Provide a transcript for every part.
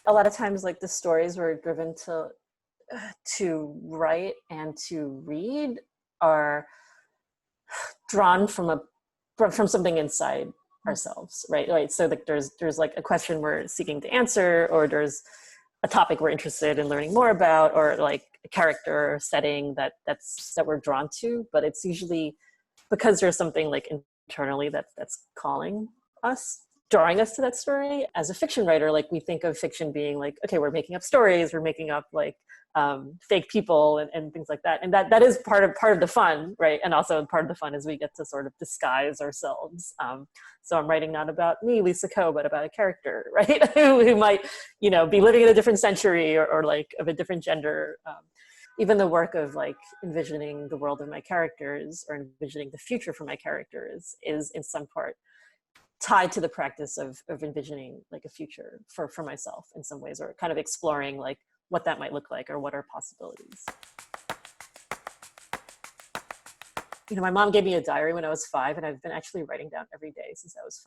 a lot of times like the stories we're driven to write and to read are drawn from something inside ourselves, right? So like there's like a question we're seeking to answer, or there's a topic we're interested in learning more about, or like a character or setting that we're drawn to. But it's usually because there's something like internally that's calling us, drawing us to that story. As a fiction writer, like we think of fiction being like, okay, we're making up stories, we're making up like fake people and things like that. And that is part of the fun, right? And also part of the fun is we get to sort of disguise ourselves. So I'm writing not about me, Lisa Ko, but about a character, right? who might, be living in a different century or like of a different gender. Even the work of like envisioning the world of my characters or envisioning the future for my characters is in some part tied to the practice of envisioning like a future for myself in some ways, or kind of exploring like what that might look like or what are possibilities. My mom gave me a diary when I was 5, and I've been actually writing down every day since I was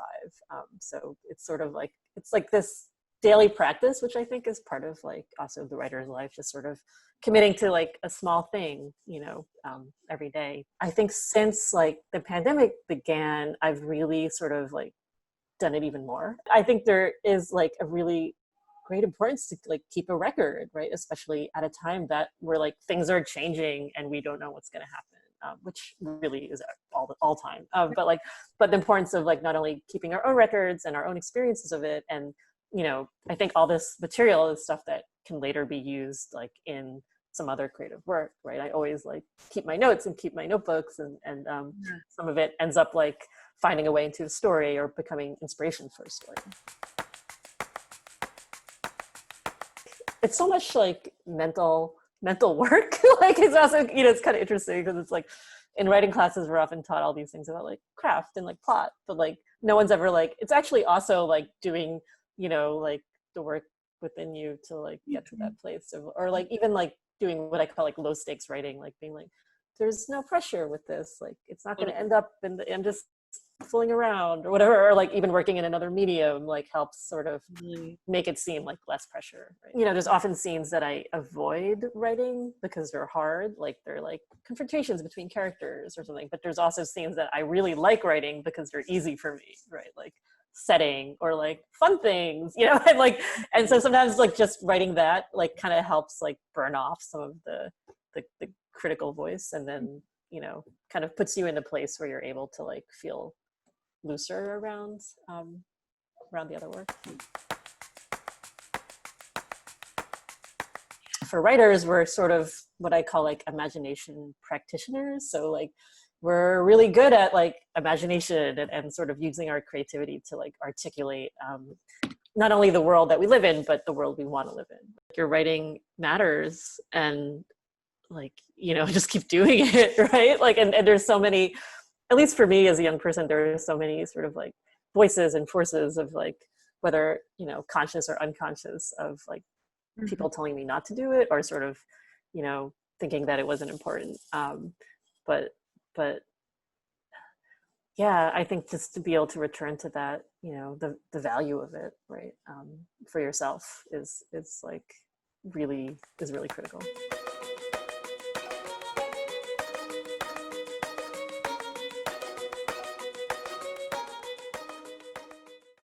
5. So it's sort of like, it's like this daily practice, which I think is part of like also the writer's life, just sort of committing to like a small thing, every day. I think since like the pandemic began, I've really sort of like done it even more. I think there is like a really great importance to like keep a record, right? Especially at a time that where like things are changing and we don't know what's going to happen, which really is all time. But the importance of like not only keeping our own records and our own experiences of it, and I think all this material is stuff that can later be used like in some other creative work, right? I always like keep my notes and keep my notebooks, and some of it ends up like finding a way into a story or becoming inspiration for a story. It's so much like mental work. Like it's also, it's kind of interesting because it's like in writing classes, we're often taught all these things about like craft and like plot, but like no one's ever like, it's actually also like doing, like the work within you to like get to that place of, or like even like doing what I call like low stakes writing, like being like, there's no pressure with this. Like it's not going to end up I'm just fooling around or whatever, or like even working in another medium like helps sort of make it seem like less pressure, right? There's often scenes that I avoid writing because they're hard, like they're like confrontations between characters or something, but there's also scenes that I really like writing because they're easy for me, right? Like setting or like fun things, and so sometimes like just writing that like kind of helps like burn off some of the critical voice, and then kind of puts you in a place where you're able to like feel looser around the other work. For writers, we're sort of what I call like imagination practitioners. So like we're really good at like imagination and sort of using our creativity to like articulate not only the world that we live in, but the world we want to live in. Your writing matters, and like, just keep doing it, right? Like, and there's so many, at least for me as a young person, there are so many sort of like voices and forces of like, whether, conscious or unconscious, of like people telling me not to do it, or sort of, thinking that it wasn't important. But yeah, I think just to be able to return to that, the value of it, right, for yourself is really critical.